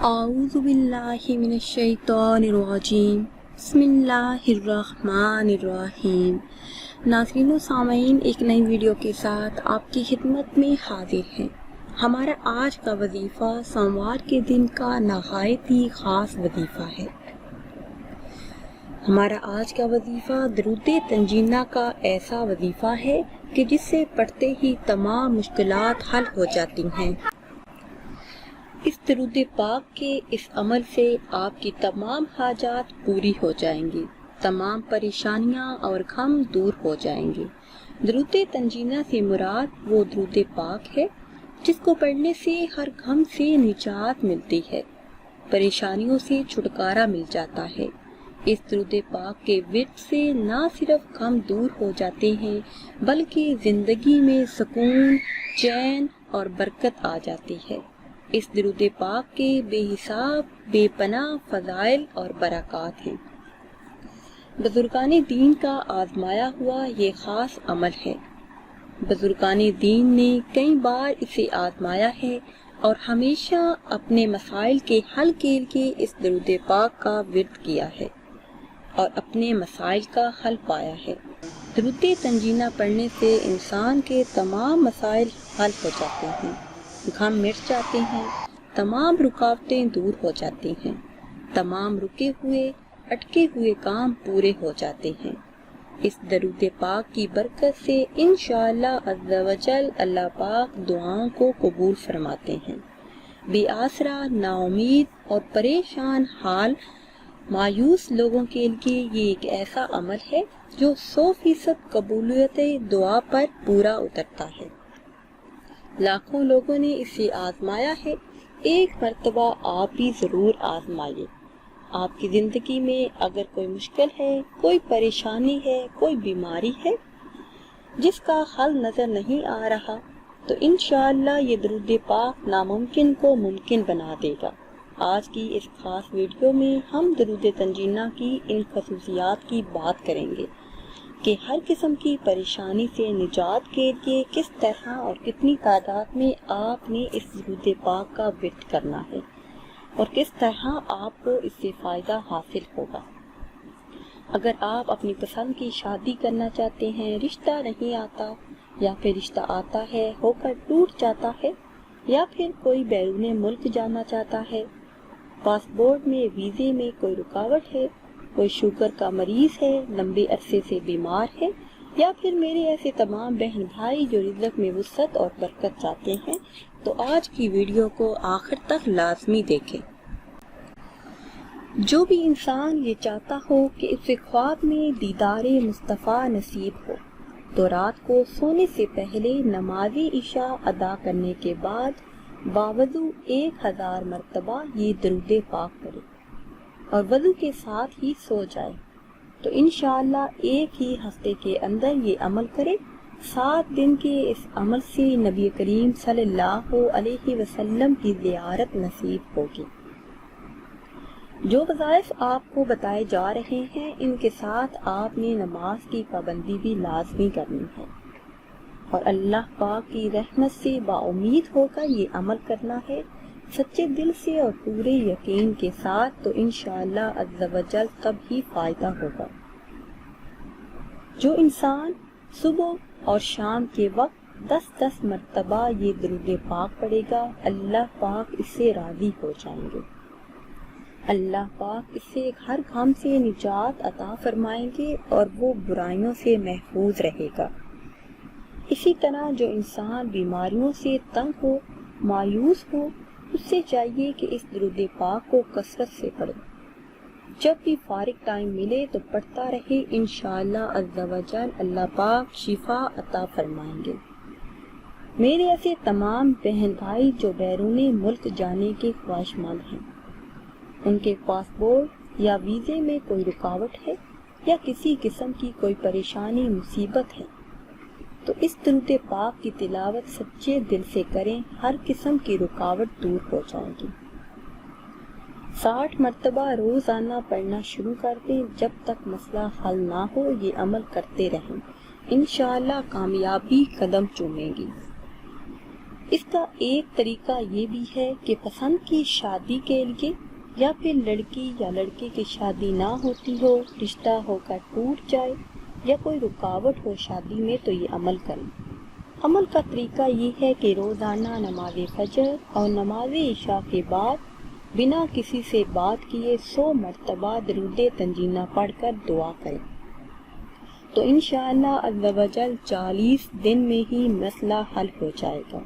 اعوذ باللہ من الشیطان الرجیم بسم اللہ الرحمن الرحیم۔ ناظرین و سامعین، ایک نئی ویڈیو کے ساتھ آپ کی خدمت میں حاضر ہیں۔ ہمارا آج کا وظیفہ سوموار کے دن کا نہایت ہی خاص وظیفہ ہے۔ ہمارا آج کا وظیفہ درود تنجینہ کا ایسا وظیفہ ہے کہ جس سے پڑھتے ہی تمام مشکلات حل ہو جاتی ہیں۔ اس درود پاک کے اس عمل سے آپ کی تمام حاجات پوری ہو جائیں گی، تمام پریشانیاں اور غم دور ہو جائیں گے۔ درود تنجینہ سے مراد وہ درود پاک ہے جس کو پڑھنے سے ہر غم سے نجات ملتی ہے، پریشانیوں سے چھٹکارا مل جاتا ہے۔ اس درود پاک کے ورد سے نہ صرف غم دور ہو جاتے ہیں بلکہ زندگی میں سکون، چین اور برکت آ جاتی ہے۔ اس درود پاک کے بے حساب بے پناہ فضائل اور برکات ہیں۔ بزرگان دین کا آزمایا ہوا یہ خاص عمل ہے۔ بزرگان دین نے کئی بار اسے آزمایا ہے اور ہمیشہ اپنے مسائل کے حل کے لیے اس درود پاک کا ورد کیا ہے اور اپنے مسائل کا حل پایا ہے۔ درود تنجینہ پڑھنے سے انسان کے تمام مسائل حل ہو جاتے ہیں، غم مٹ جاتے ہیں، تمام رکاوٹیں دور ہو جاتی ہیں، تمام رکے ہوئے اٹکے ہوئے کام پورے ہو جاتے ہیں۔ اس درود پاک کی برکت سے انشاءاللہ عز و جل اللہ پاک دعاؤں کو قبول فرماتے ہیں۔ بے آسرا، نا امید اور پریشان حال مایوس لوگوں کے لیے یہ ایک ایسا عمل ہے جو 100% قبولیت دعا پر پورا اترتا ہے۔ لاکھوں لوگوں نے اسے آزمایا ہے، ایک مرتبہ آپ بھی ضرور آزمائیے۔ آپ کی زندگی میں اگر کوئی مشکل ہے، کوئی پریشانی ہے، کوئی بیماری ہے جس کا حل نظر نہیں آ رہا، تو انشاءاللہ یہ درود پاک ناممکن کو ممکن بنا دے گا۔ آج کی اس خاص ویڈیو میں ہم درود تنجینہ کی ان خصوصیات کی بات کریں گے کہ ہر قسم کی پریشانی سے نجات کے لیے کس طرح اور کتنی تعداد میں آپ نے اس درود پاک کا ورد کرنا ہے اور کس طرح آپ کو اس سے فائدہ حاصل ہوگا۔ اگر آپ اپنی پسند کی شادی کرنا چاہتے ہیں، رشتہ نہیں آتا یا پھر رشتہ آتا ہے ہو کر ٹوٹ جاتا ہے، یا پھر کوئی بیرون ملک جانا چاہتا ہے، پاسپورٹ میں ویزے میں کوئی رکاوٹ ہے، کوئی شوگر کا مریض ہے، لمبے عرصے سے بیمار ہے، یا پھر میرے ایسے تمام بہن بھائی جو رزق میں وسعت اور برکت چاہتے ہیں، تو آج کی ویڈیو کو آخر تک لازمی دیکھیں۔ جو بھی انسان یہ چاہتا ہو کہ اسے خواب میں دیدار مصطفیٰ نصیب ہو، تو رات کو سونے سے پہلے نماز عشاء ادا کرنے کے بعد باوضو 1000 مرتبہ یہ درود پاک کرے اور وضو کے ساتھ ہی سو جائے، تو انشاءاللہ ایک ہی ہفتے کے اندر یہ عمل کرے۔ 7 دن کے اس عمل سے نبی کریم صلی اللہ علیہ وسلم کی زیارت نصیب ہوگی۔ جو وظائف آپ کو بتائے جا رہے ہیں ان کے ساتھ آپ نے نماز کی پابندی بھی لازمی کرنی ہے اور اللہ پاک کی رحمت سے باامید ہو کر یہ عمل کرنا ہے، سچے دل سے اور پورے یقین کے ساتھ، تو انشاءاللہ عز و جل تب ہی فائدہ ہوگا۔ جو انسان صبح اور شام کے وقت 10 مرتبہ یہ درود پاک پڑھے گا، اللہ پاک اس سے راضی ہو جائیں گے، اللہ پاک اس سے ہر غم سے نجات عطا فرمائیں گے اور وہ برائیوں سے محفوظ رہے گا۔ اسی طرح جو انسان بیماریوں سے تنگ ہو، مایوس ہو، اس سے چاہیے کہ اس درود پاک کو کثرت سے پڑھے، جب بھی فارغ ٹائم ملے تو پڑھتا رہے، انشاءاللہ عز و جل اللہ پاک شفا عطا فرمائیں گے۔ میرے ایسے تمام بہن بھائی جو بیرون ملک جانے کے خواہش مند ہیں، ان کے پاسپورٹ یا ویزے میں کوئی رکاوٹ ہے یا کسی قسم کی کوئی پریشانی مصیبت ہے، تو اس درود پاک کی تلاوت سچے دل سے کریں، ہر قسم کی رکاوٹ دور ہو جائے گی۔ 60 مرتبہ روزانہ پڑھنا شروع کر دیں، جب تک مسئلہ حل نہ ہو یہ عمل کرتے رہیں، انشاءاللہ کامیابی قدم چومے گی۔ اس کا ایک طریقہ یہ بھی ہے کہ پسند کی شادی کے لیے یا پھر لڑکی یا لڑکے کی شادی نہ ہوتی ہو، رشتہ ہو کر ٹوٹ جائے یا کوئی رکاوٹ ہو شادی میں تو یہ عمل کریں۔ عمل کا طریقہ یہ ہے کہ روزانہ نماز فجر اور نماز عشاء کے بعد بنا کسی سے بات کیے 100 مرتبہ درود تنجینہ پڑھ کر دعا کریں، تو انشاءاللہ عز و جل 40 دن میں ہی مسئلہ حل ہو جائے گا۔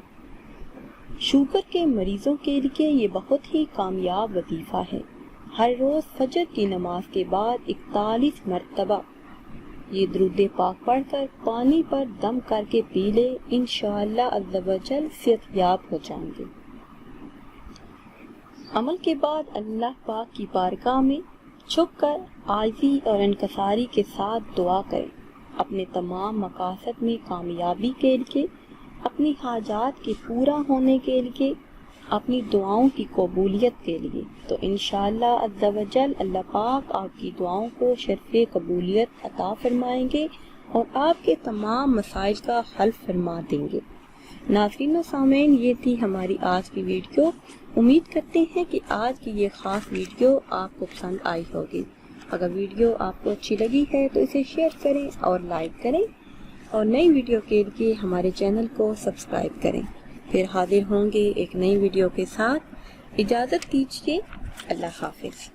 شوگر کے مریضوں کے لیے یہ بہت ہی کامیاب وظیفہ ہے۔ ہر روز فجر کی نماز کے بعد 41 مرتبہ یہ درود پاک پڑھ کر پانی پر دم کر کے پی لے، انشاءاللہ عز و جل صحت یاب ہو جائیں گے۔ عمل کے بعد اللہ پاک کی بارگاہ میں جھک کر عاجزی اور انکساری کے ساتھ دعا کریں، اپنے تمام مقاصد میں کامیابی کے لیے، اپنی حاجات کے پورا ہونے کے لیے، اپنی دعاؤں کی قبولیت کے لیے، تو انشاءاللہ عز و جل اللہ پاک آپ کی دعاؤں کو شرف قبولیت عطا فرمائیں گے اور آپ کے تمام مسائل کا حل فرما دیں گے۔ ناظرین و سامعین، یہ تھی ہماری آج کی ویڈیو۔ امید کرتے ہیں کہ آج کی یہ خاص ویڈیو آپ کو پسند آئی ہوگی۔ اگر ویڈیو آپ کو اچھی لگی ہے تو اسے شیئر کریں اور لائک کریں، اور نئی ویڈیو کے لیے ہمارے چینل کو سبسکرائب کریں۔ پھر حاضر ہوں گے ایک نئی ویڈیو کے ساتھ۔ اجازت دیجیے، اللہ حافظ۔